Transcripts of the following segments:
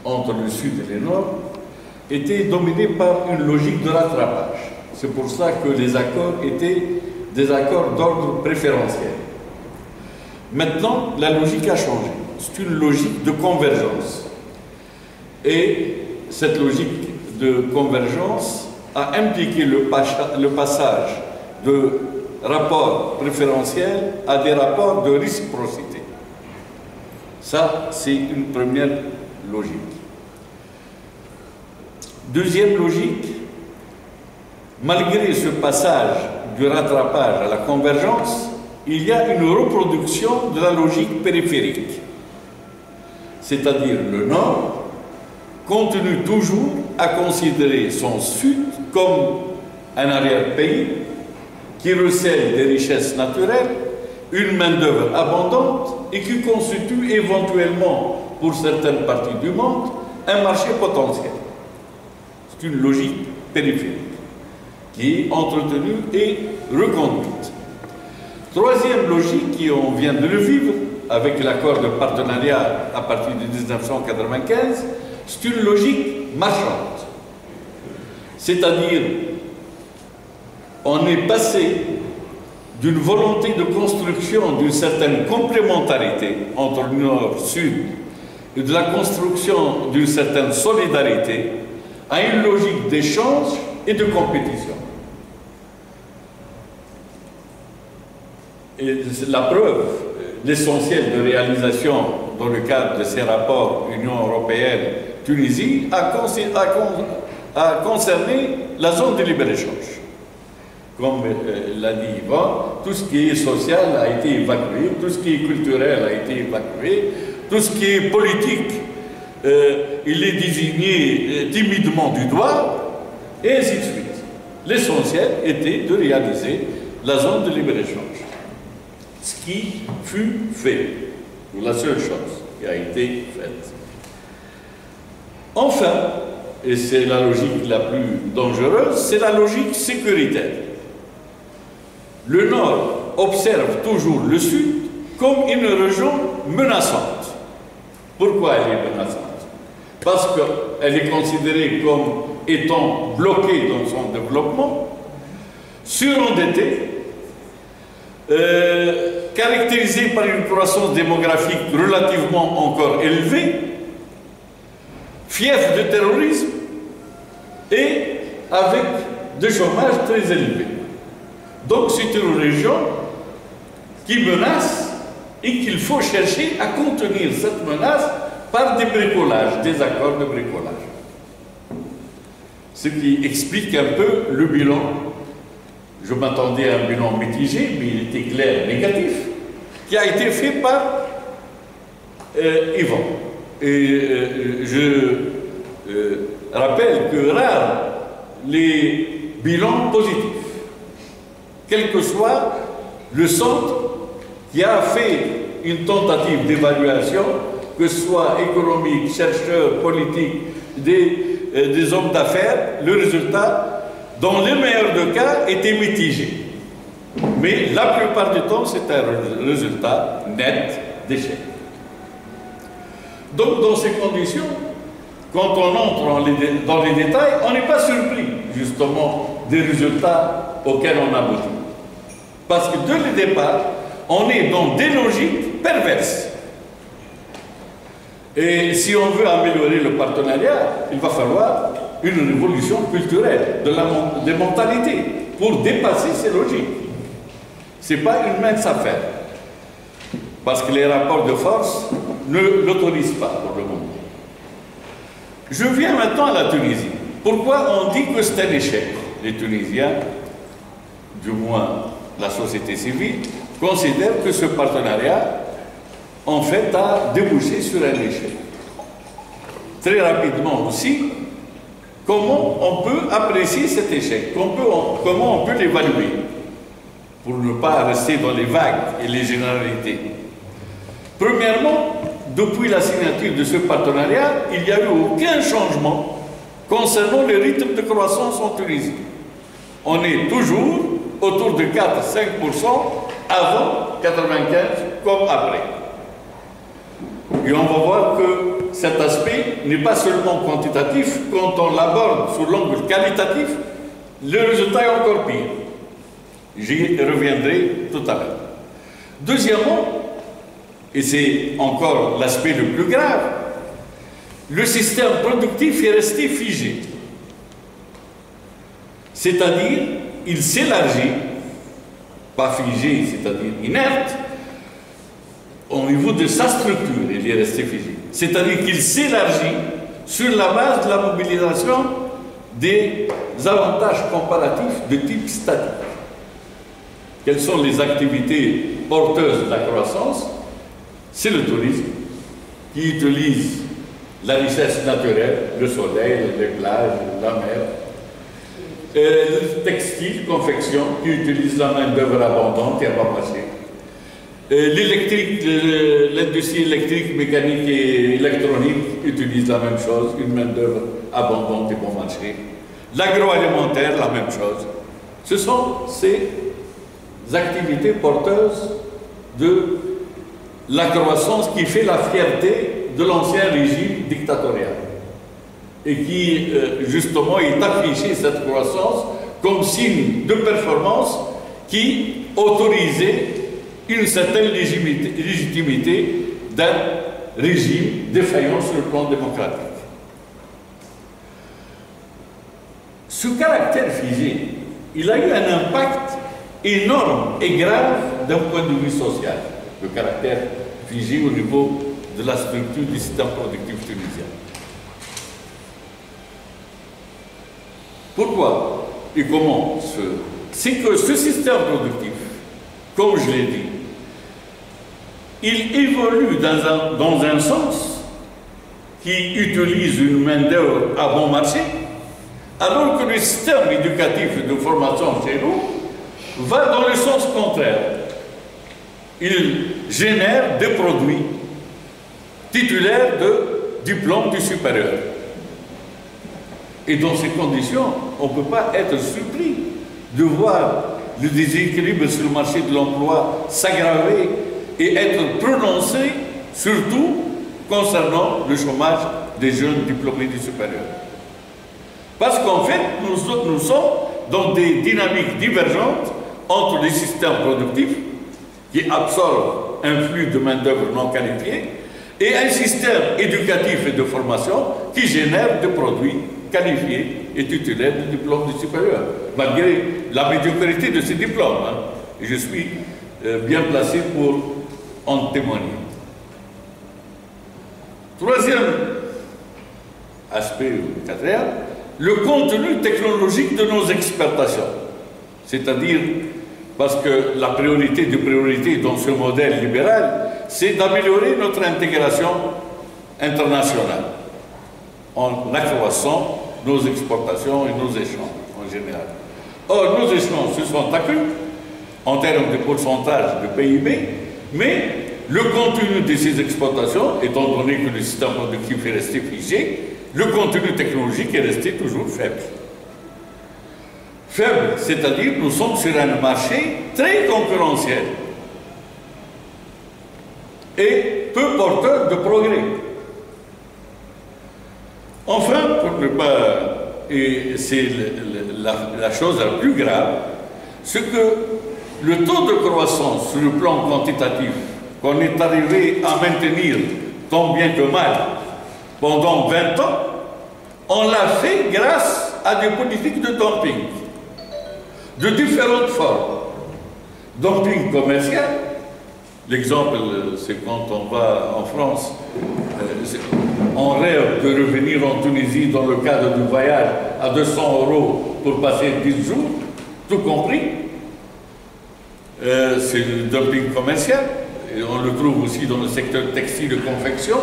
entre le Sud et le Nord était dominée par une logique de rattrapage. C'est pour ça que les accords étaient des accords d'ordre préférentiel. Maintenant, la logique a changé. C'est une logique de convergence. Et cette logique de convergence a impliqué le passage de rapports préférentiels à des rapports de réciprocité. Ça, c'est une première logique. Deuxième logique, malgré ce passage du rattrapage à la convergence, il y a une reproduction de la logique périphérique. C'est-à-dire le Nord continue toujours à considérer son Sud comme un arrière-pays qui recèle des richesses naturelles, une main-d'œuvre abondante et qui constitue éventuellement, pour certaines parties du monde, un marché potentiel. C'est une logique périphérique qui est entretenue et reconduite. Troisième logique, qui on vient de le vivre avec l'accord de partenariat à partir de 1995, c'est une logique marchande. C'est-à-dire, on est passé d'une volonté de construction d'une certaine complémentarité entre le Nord-Sud et de la construction d'une certaine solidarité à une logique d'échange et de compétition. Et la preuve, l'essentiel de réalisation dans le cadre de ces rapports Union européenne-Tunisie a concerné la zone de libre-échange. Comme l'a dit Yvan, tout ce qui est social a été évacué, tout ce qui est culturel a été évacué, tout ce qui est politique, il est désigné timidement du doigt, et ainsi de suite. L'essentiel était de réaliser la zone de libre-échange. Ce qui fut fait, ou la seule chose qui a été faite. Enfin, et c'est la logique la plus dangereuse, c'est la logique sécuritaire. Le Nord observe toujours le Sud comme une région menaçante. Pourquoi elle est menaçante? Parce qu'elle est considérée comme étant bloquée dans son développement, surendettée, caractérisée par une croissance démographique relativement encore élevée, fief de terrorisme et avec des chômages très élevés. Donc c'est une région qui menace et qu'il faut chercher à contenir cette menace par des bricolages, des accords de bricolage. Ce qui explique un peu le bilan. Je m'attendais à un bilan mitigé, mais il était clair, négatif, qui a été fait par Yvan. Et je rappelle que rares les bilans positifs, quel que soit le centre qui a fait une tentative d'évaluation, que ce soit économique, chercheurs, politiques, des hommes d'affaires, le résultat, dans le meilleur des cas, était mitigé. Mais la plupart du temps, c'est un résultat net d'échec. Donc, dans ces conditions, quand on entre dans les détails, on n'est pas surpris, justement, des résultats auxquels on aboutit. Parce que dès le départ, on est dans des logiques perverses. Et si on veut améliorer le partenariat, il va falloir une révolution culturelle, des mentalités, pour dépasser ces logiques. Ce n'est pas une mince affaire. Parce que les rapports de force ne l'autorisent pas pour le moment. Je viens maintenant à la Tunisie. Pourquoi on dit que c'est un échec? Les Tunisiens, du moins la société civile, considèrent que ce partenariat, en fait, a débouché sur un échec. Très rapidement aussi, comment on peut apprécier cet échec? Comment on peut l'évaluer? Pour ne pas rester dans les vagues et les généralités. Premièrement, depuis la signature de ce partenariat, il n'y a eu aucun changement concernant le rythme de croissance en Tunisie. On est toujours autour de 4-5% avant 95 comme après. Et on va voir que cet aspect n'est pas seulement quantitatif, quand on l'aborde sous l'angle qualitatif, le résultat est encore pire. J'y reviendrai tout à l'heure. Deuxièmement, et c'est encore l'aspect le plus grave, le système productif est resté figé. C'est-à-dire, il s'élargit, pas figé, c'est-à-dire inerte, au niveau de sa structure, il est resté figé. C'est-à-dire qu'il s'élargit sur la base de la mobilisation des avantages comparatifs de type statique. Quelles sont les activités porteuses de la croissance? C'est le tourisme, qui utilise la richesse naturelle, le soleil, les plages, la mer. Le textile, confection, qui utilise la main-d'œuvre abondante et à bas marché. L'électrique, l'industrie électrique, mécanique et électronique utilise la même chose, une main-d'œuvre abondante et bon marché. L'agroalimentaire, la même chose. Ce sont ces activités porteuses de la croissance qui fait la fierté de l'ancien régime dictatorial et qui, justement, est affiché cette croissance comme signe de performance qui autorisait une certaine légitimité d'un régime défaillant sur le plan démocratique. Ce caractère figé, il a eu un impact énorme et grave d'un point de vue social, le caractère figé au niveau de la structure du système productif tunisien. Pourquoi et comment? C'est que ce système productif, comme je l'ai dit, il évolue dans un sens qui utilise une main-d'œuvre à bon marché, alors que le système éducatif et de formation chez nous va dans le sens contraire. Il génère des produits titulaires de diplômes du supérieur. Et dans ces conditions, on ne peut pas être surpris de voir le déséquilibre sur le marché de l'emploi s'aggraver et être prononcé, surtout concernant le chômage des jeunes diplômés du supérieur. Parce qu'en fait, nous sommes dans des dynamiques divergentes entre les systèmes productifs qui absorbent un flux de main-d'œuvre non qualifiée et un système éducatif et de formation qui génère des produits qualifiés et titulaires de diplômes du supérieur, malgré la médiocrité de ces diplômes. Et je suis bien placé pour en témoigner. Troisième aspect, quatrième, le contenu technologique de nos exportations. C'est-à-dire, parce que la priorité de priorité dans ce modèle libéral, c'est d'améliorer notre intégration internationale en accroissant nos exportations et nos échanges en général. Or, nos échanges se sont accrus en termes de pourcentage de PIB, mais le contenu de ces exportations, étant donné que le système productif est resté figé, le contenu technologique est resté toujours faible. Faible, c'est-à-dire nous sommes sur un marché très concurrentiel et peu porteur de progrès. Enfin, pour ne pas... Et c'est la chose la plus grave, c'est que le taux de croissance sur le plan quantitatif qu'on est arrivé à maintenir tant bien que mal pendant 20 ans, on l'a fait grâce à des politiques de dumping, de différentes formes. Dumping commercial, l'exemple c'est quand on va en France, on rêve de revenir en Tunisie dans le cadre du voyage à 200 € pour passer 10 jours, tout compris. C'est le dumping commercial, et on le trouve aussi dans le secteur textile et confection,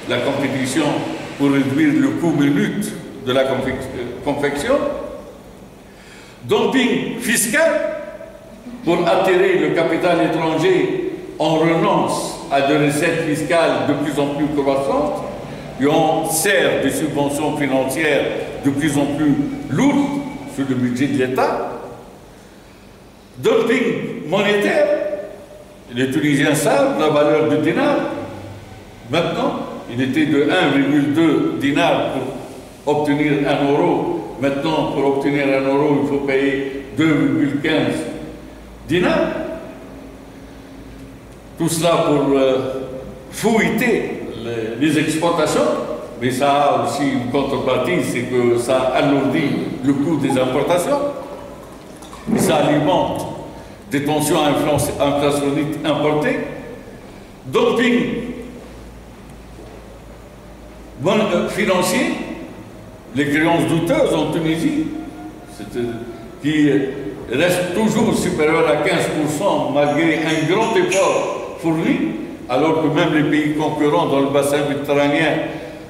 la compétition pour réduire le coût minute de la confection. Dumping fiscal, pour attirer le capital étranger, on renonce à des recettes fiscales de plus en plus croissantes et on sert des subventions financières de plus en plus lourdes sur le budget de l'État. Dumping monétaire, les Tunisiens savent la valeur du dinar. Maintenant, il était de 1,2 dinars pour obtenir 1 euro. Maintenant, pour obtenir 1 euro, il faut payer 2,15 dinars. Tout cela pour fouetter les exportations, mais ça a aussi une contrepartie, c'est que ça alourdit le coût des importations, et ça alimente des tensions inflationnistes importées, dumping financier, les créances douteuses en Tunisie, qui restent toujours supérieures à 15% malgré un grand effort fourni, alors que même les pays concurrents dans le bassin méditerranéen,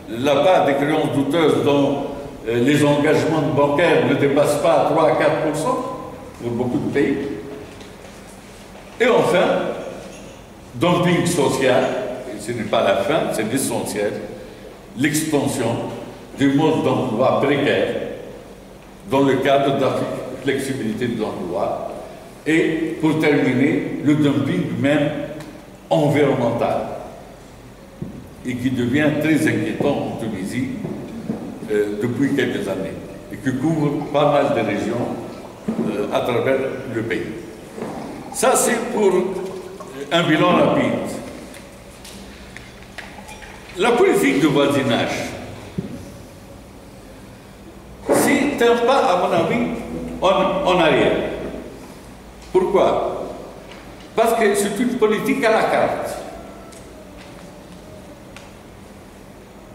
là-bas, des créances douteuses dont les engagements bancaires ne dépassent pas 3 à 4% pour beaucoup de pays. Et enfin, dumping social, et ce n'est pas la fin, c'est l'essentiel, l'extension du mode d'emploi précaire dans le cadre de la flexibilité de l'emploi, et pour terminer, le dumping même environnemental, et qui devient très inquiétant en Tunisie depuis quelques années, et qui couvre pas mal de régions à travers le pays. Ça, c'est pour un bilan rapide. La politique de voisinage, c'est un pas, à mon avis, en arrière. Pourquoi? Parce que c'est une politique à la carte.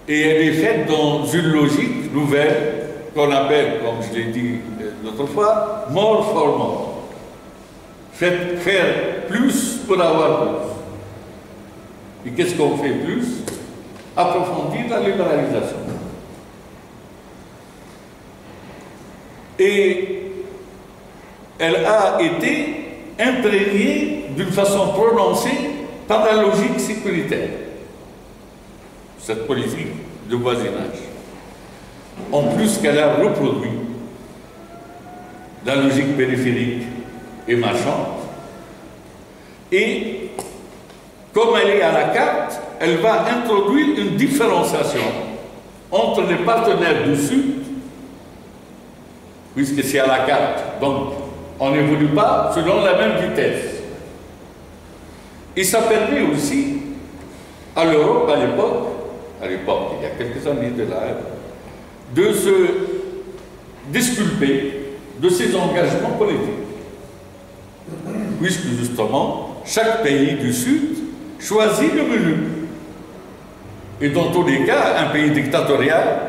Et elle est faite dans une logique nouvelle qu'on appelle, comme je l'ai dit l'autre fois, more for more. Faire plus pour avoir plus. Et qu'est-ce qu'on fait plus? Approfondir la libéralisation. Et elle a été imprégnée d'une façon prononcée par la logique sécuritaire, cette politique de voisinage. En plus qu'elle a reproduit la logique périphérique et marchande, et comme elle est à la carte, elle va introduire une différenciation entre les partenaires du Sud, puisque c'est à la carte, donc on n'évolue pas selon la même vitesse. Et ça permet aussi à l'Europe, à l'époque, il y a quelques années de là, de se disculper de ses engagements politiques. Puisque justement, chaque pays du Sud choisit le menu. Et dans tous les cas, un pays dictatorial,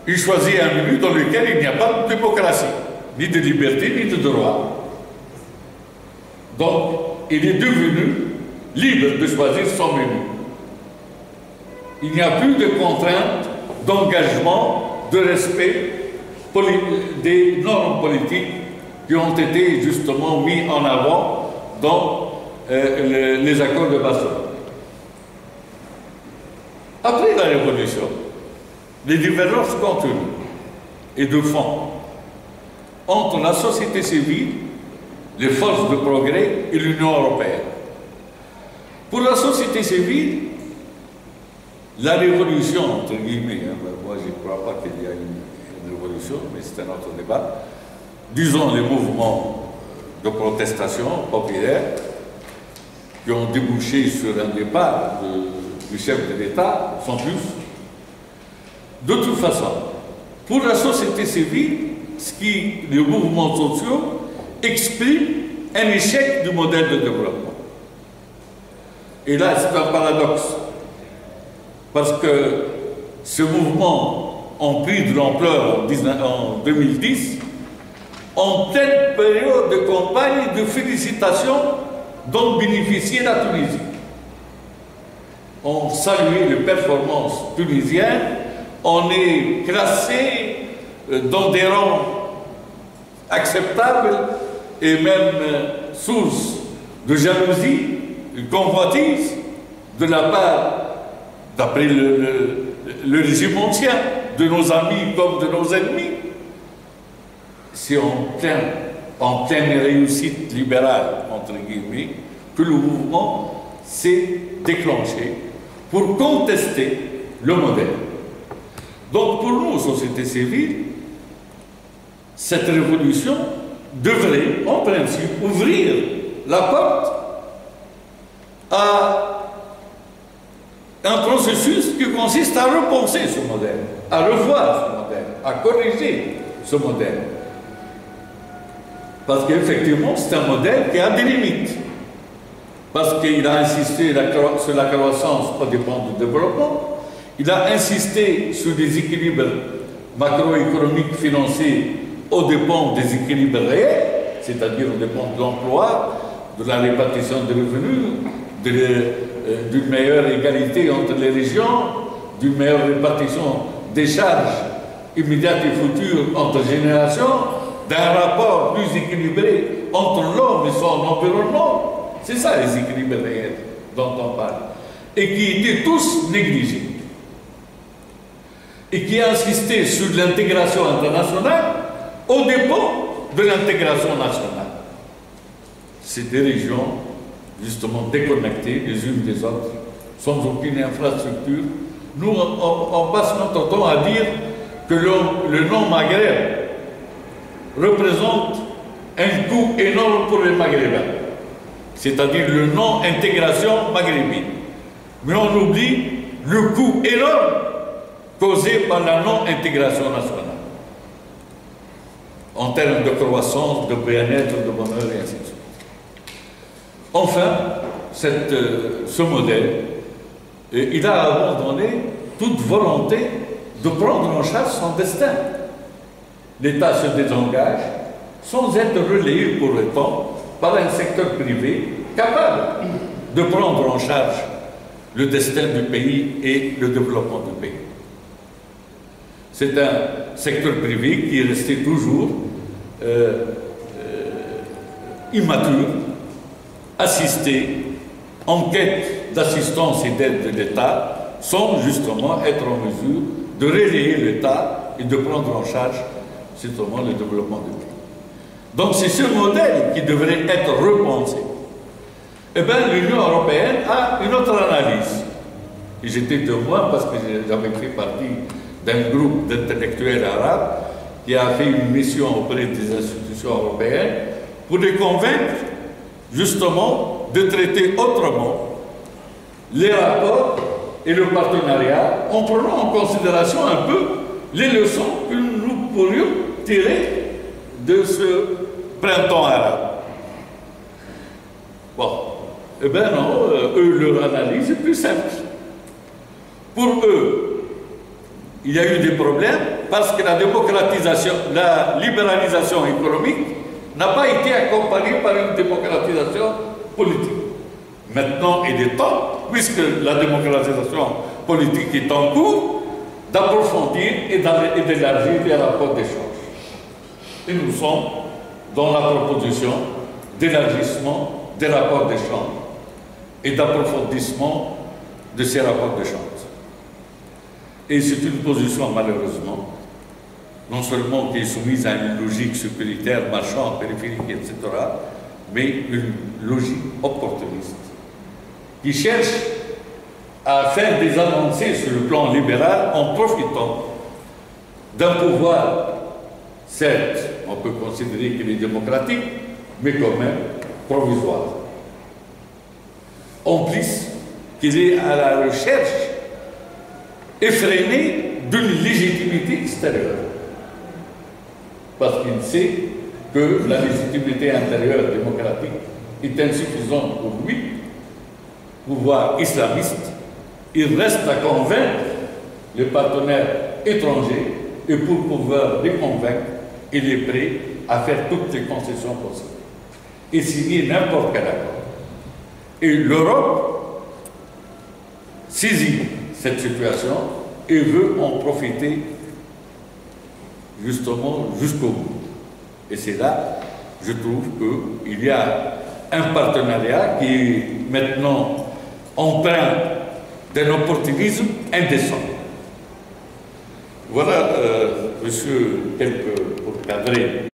il choisit un menu dans lequel il n'y a pas de démocratie, ni de liberté, ni de droit. Donc, il est devenu libre de choisir son menu. Il n'y a plus de contraintes, d'engagement, de respect des normes politiques qui ont été justement mis en avant dans les accords de Barcelone. Après la Révolution, les divergences continuent et de fond entre la société civile, les forces de progrès et l'Union européenne. Pour la société civile, la révolution, entre guillemets, moi je ne crois pas qu'il y a une révolution, mais c'est un autre débat, disons les mouvements de protestation populaire qui ont débouché sur un départ du chef de l'État, sans plus. De toute façon, pour la société civile, les mouvements sociaux expriment un échec du modèle de développement. Et là, c'est un paradoxe. Parce que ce mouvement a pris de l'ampleur en 2010, en pleine période de campagne et de félicitations dont bénéficiait la Tunisie. On saluait les performances tunisiennes, on est classé dans des rangs acceptables et même source de jalousie, de convoitise de la part, d'après le régime ancien, de nos amis comme de nos ennemis. C'est en pleine réussite libérale, entre guillemets, que le mouvement s'est déclenché pour contester le modèle. Donc pour nous, société civile, cette révolution devrait, en principe, ouvrir la porte à un processus qui consiste à repenser ce modèle, à revoir ce modèle, à corriger ce modèle. Parce qu'effectivement, c'est un modèle qui a des limites. Parce qu'il a insisté sur la croissance aux dépens du développement, il a insisté sur des équilibres macroéconomiques financiers aux dépens des équilibres réels, c'est-à-dire aux dépens de l'emploi, de la répartition des revenus, d'une meilleure égalité entre les régions, d'une meilleure répartition des charges immédiates et futures entre générations, d'un rapport plus équilibré entre l'homme et son environnement. C'est ça les équilibres réels dont on parle. Et qui étaient tous négligés. Et qui a insisté sur l'intégration internationale au dépens de l'intégration nationale. C'est des régions justement déconnectées les unes des autres, sans aucune infrastructure. Nous, on passe notre temps à dire que le nom Maghreb représente un coût énorme pour les Maghrébins, c'est-à-dire le non-intégration maghrébine. Mais on oublie le coût énorme causé par la non-intégration nationale, en termes de croissance, de bien-être, de bonheur, et ainsi de suite. Enfin, ce modèle, il a abandonné toute volonté de prendre en charge son destin. L'État se désengage sans être relayé pour autant par un secteur privé capable de prendre en charge le destin du pays et le développement du pays. C'est un secteur privé qui est resté toujours immature, assisté, en quête d'assistance et d'aide de l'État, sans justement être en mesure de relayer l'État et de prendre en charge justement le développement du pays. Donc c'est ce modèle qui devrait être repensé. Eh bien, l'Union européenne a une autre analyse. Et j'étais témoin parce que j'avais fait partie d'un groupe d'intellectuels arabes qui a fait une mission auprès des institutions européennes pour les convaincre justement de traiter autrement les rapports et le partenariat en prenant en considération un peu les leçons que nous pourrions tirer de ce printemps arabe. Bon, eh bien non, eux, leur analyse est plus simple. Pour eux, il y a eu des problèmes parce que la démocratisation, la libéralisation économique n'a pas été accompagnée par une démocratisation politique. Maintenant, il est temps, puisque la démocratisation politique est en cours, d'approfondir et d'élargir les rapports d'échange. Et nous sommes dans la proposition d'élargissement des rapports d'échange et d'approfondissement de ces rapports d'échange. Et c'est une position, malheureusement, non seulement qui est soumise à une logique sécuritaire, marchande, périphérique, etc., mais une logique opportuniste, qui cherche à faire des avancées sur le plan libéral en profitant d'un pouvoir, certes, on peut considérer qu'il est démocratique, mais quand même provisoire. En plus, qu'il est à la recherche effrénée d'une légitimité extérieure. Parce qu'il sait que la légitimité intérieure démocratique est insuffisante pour lui, pouvoir islamiste. Il reste à convaincre les partenaires étrangers et pour pouvoir les convaincre, il est prêt à faire toutes les concessions possibles et signer n'importe quel accord. Et l'Europe saisit cette situation et veut en profiter justement jusqu'au bout. Et c'est là, je trouve qu'il y a un partenariat qui est maintenant empreint d'un opportunisme indécent. Voilà, monsieur, pour cadrer.